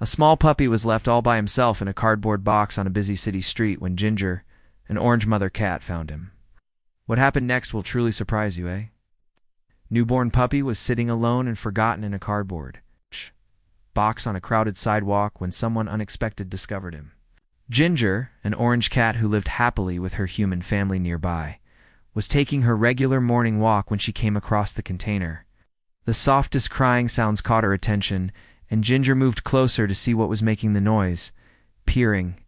A small puppy was left all by himself in a cardboard box on a busy city street when Ginger, an orange mother cat, found him. What happened next will truly surprise you, eh? Newborn puppy was sitting alone and forgotten in a cardboard box on a crowded sidewalk when someone unexpected discovered him. Ginger, an orange cat who lived happily with her human family nearby, was taking her regular morning walk when she came across the container. The softest crying sounds caught her attention, and Ginger moved closer to see what was making the noise. Peering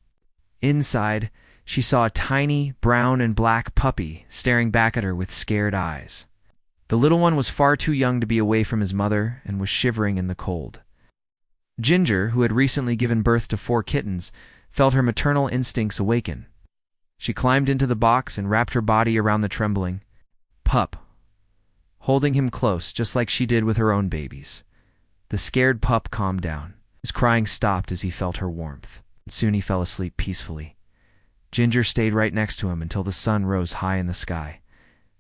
inside, she saw a tiny brown and black puppy staring back at her with scared eyes. The little one was far too young to be away from his mother and was shivering in the cold. Ginger, who had recently given birth to 4 kittens, felt her maternal instincts awaken. She climbed into the box and wrapped her body around the trembling pup, holding him close just like she did with her own babies. The scared pup calmed down. His crying stopped as he felt her warmth, and soon he fell asleep peacefully. Ginger stayed right next to him until the sun rose high in the sky.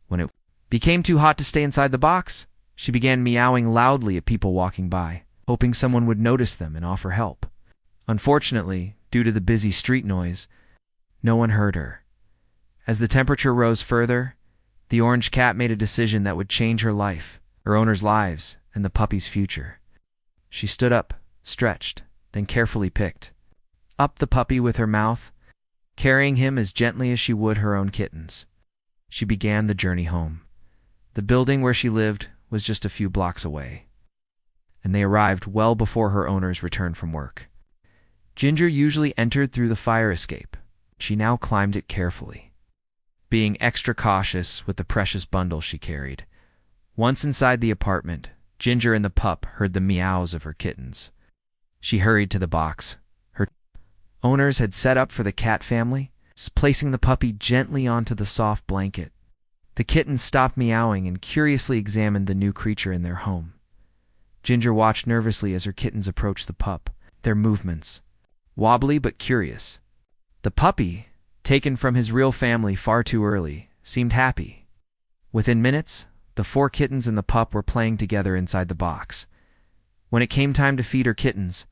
When it became too hot to stay inside the box, she began meowing loudly at people walking by, hoping someone would notice them and offer help. Unfortunately, due to the busy street noise, no one heard her. As the temperature rose further, the orange cat made a decision that would change her life, her owner's lives, and the puppy's future. She stood up, stretched, then carefully picked up the puppy with her mouth, carrying him as gently as she would her own kittens. She began the journey home. The building where she lived was just a few blocks away, and they arrived well before her owners returned from work. Ginger usually entered through the fire escape. She now climbed it carefully, being extra cautious with the precious bundle she carried. Once inside the apartment, Ginger and the pup heard the meows of her kittens. She hurried to the box her owners had set up for the cat family, placing the puppy gently onto the soft blanket. The kittens stopped meowing and curiously examined the new creature in their home. Ginger watched nervously as her kittens approached the pup, their movements wobbly but curious. The puppy, taken from his real family far too early, seemed happy. Within minutes, the 4 kittens and the pup were playing together inside the box. When it came time to feed her kittens,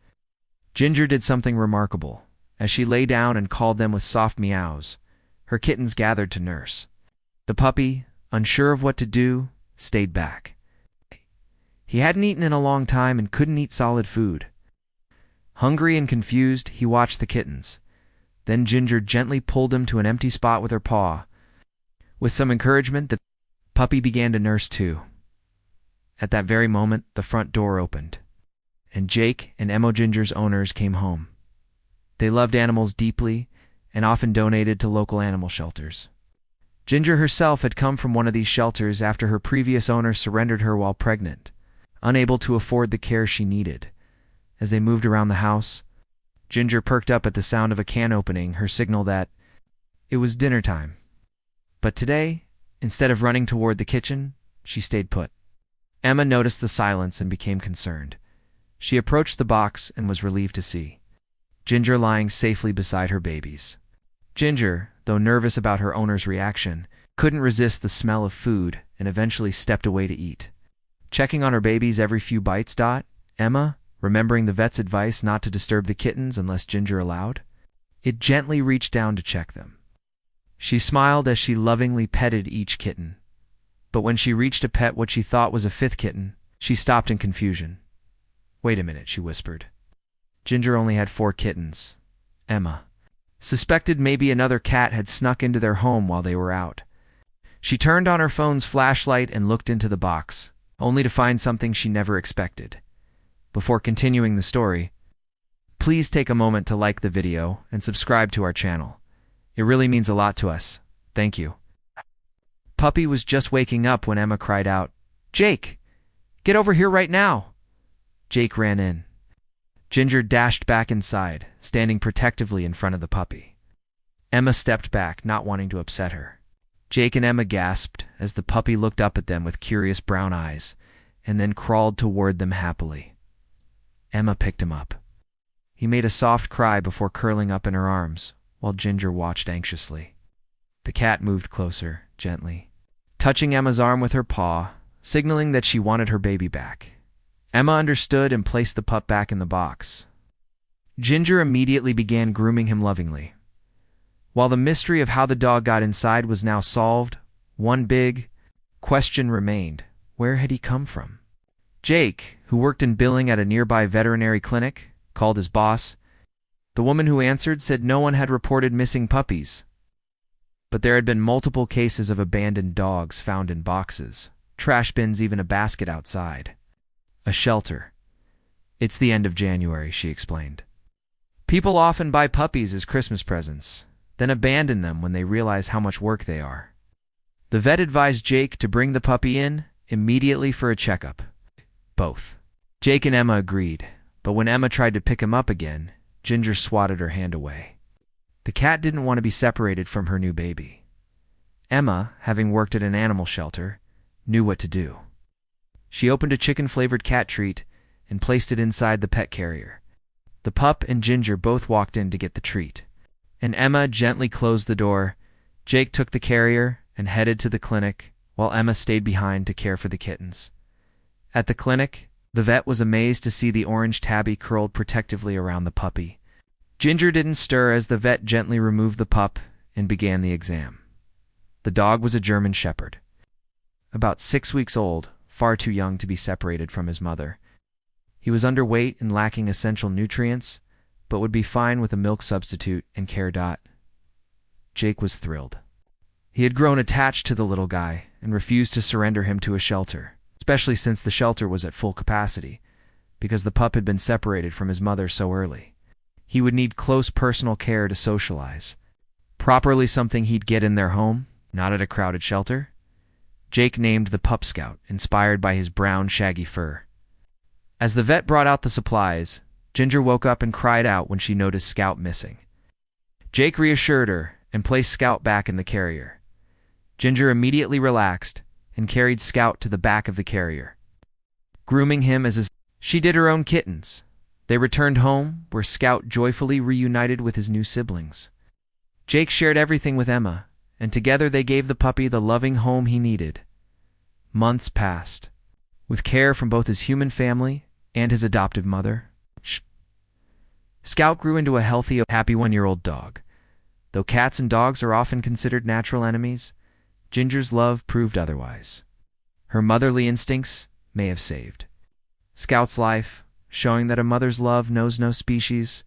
Ginger did something remarkable. As she lay down and called them with soft meows, her kittens gathered to nurse. The puppy, unsure of what to do, stayed back. He hadn't eaten in a long time and couldn't eat solid food. Hungry and confused, he watched the kittens. Then Ginger gently pulled him to an empty spot with her paw. With some encouragement, the puppy began to nurse too. At that very moment, the front door opened, and Jake and Emma, Ginger's owners, came home. They loved animals deeply and often donated to local animal shelters. Ginger herself had come from one of these shelters after her previous owner surrendered her while pregnant, unable to afford the care she needed. As they moved around the house, Ginger perked up at the sound of a can opening, her signal that it was dinner time. But today, instead of running toward the kitchen, she stayed put. Emma noticed the silence and became concerned. She approached the box and was relieved to see Ginger lying safely beside her babies. Ginger, though nervous about her owner's reaction, couldn't resist the smell of food and eventually stepped away to eat. Checking on her babies every few bites, Emma, remembering the vet's advice not to disturb the kittens unless Ginger allowed, it gently reached down to check them. She smiled as she lovingly petted each kitten. But when she reached to pet what she thought was a 5th kitten, she stopped in confusion. "Wait a minute," she whispered. Ginger only had 4 kittens. Emma suspected maybe another cat had snuck into their home while they were out. She turned on her phone's flashlight and looked into the box, only to find something she never expected. Before continuing the story, please take a moment to like the video and subscribe to our channel. It really means a lot to us. Thank you. Puppy was just waking up when Emma cried out, "Jake, get over here right now!" Jake ran in. Ginger dashed back inside, standing protectively in front of the puppy. Emma stepped back, not wanting to upset her. Jake and Emma gasped as the puppy looked up at them with curious brown eyes, and then crawled toward them happily. Emma picked him up. He made a soft cry before curling up in her arms, while Ginger watched anxiously. The cat moved closer, gently, touching Emma's arm with her paw, signaling that she wanted her baby back. Emma understood and placed the pup back in the box. Ginger immediately began grooming him lovingly. While the mystery of how the dog got inside was now solved, one big question remained. Where had he come from? Jake, who worked in billing at a nearby veterinary clinic, called his boss. The woman who answered said no one had reported missing puppies, but there had been multiple cases of abandoned dogs found in boxes, trash bins, even a basket outside. A shelter. It's the end of January, she explained. People often buy puppies as Christmas presents, then abandon them when they realize how much work they are. The vet advised Jake to bring the puppy in immediately for a checkup. Both Jake and Emma agreed, but when Emma tried to pick him up again, Ginger swatted her hand away. The cat didn't want to be separated from her new baby. Emma, having worked at an animal shelter, knew what to do. She opened a chicken-flavored cat treat and placed it inside the pet carrier. The pup and Ginger both walked in to get the treat, and Emma gently closed the door. Jake took the carrier and headed to the clinic, while Emma stayed behind to care for the kittens. At the clinic, the vet was amazed to see the orange tabby curled protectively around the puppy. Ginger didn't stir as the vet gently removed the pup and began the exam. The dog was a German Shepherd, about 6 weeks old, far too young to be separated from his mother. He was underweight and lacking essential nutrients, but would be fine with a milk substitute and care. Jake was thrilled. He had grown attached to the little guy and refused to surrender him to a shelter, especially since the shelter was at full capacity, because the pup had been separated from his mother so early. He would need close personal care to socialize. Properly something he'd get in their home, not at a crowded shelter. Jake named the pup Scout, inspired by his brown, shaggy fur. As the vet brought out the supplies, Ginger woke up and cried out when she noticed Scout missing. Jake reassured her and placed Scout back in the carrier. Ginger immediately relaxed and carried Scout to the back of the carrier, grooming him as she did her own kittens. They returned home, where Scout joyfully reunited with his new siblings. Jake shared everything with Emma, and together they gave the puppy the loving home he needed. Months passed, with care from both his human family and his adoptive mother. Scout grew into a healthy, happy 1-year-old dog. Though cats and dogs are often considered natural enemies, Ginger's love proved otherwise. Her motherly instincts may have saved Scout's life, showing that a mother's love knows no species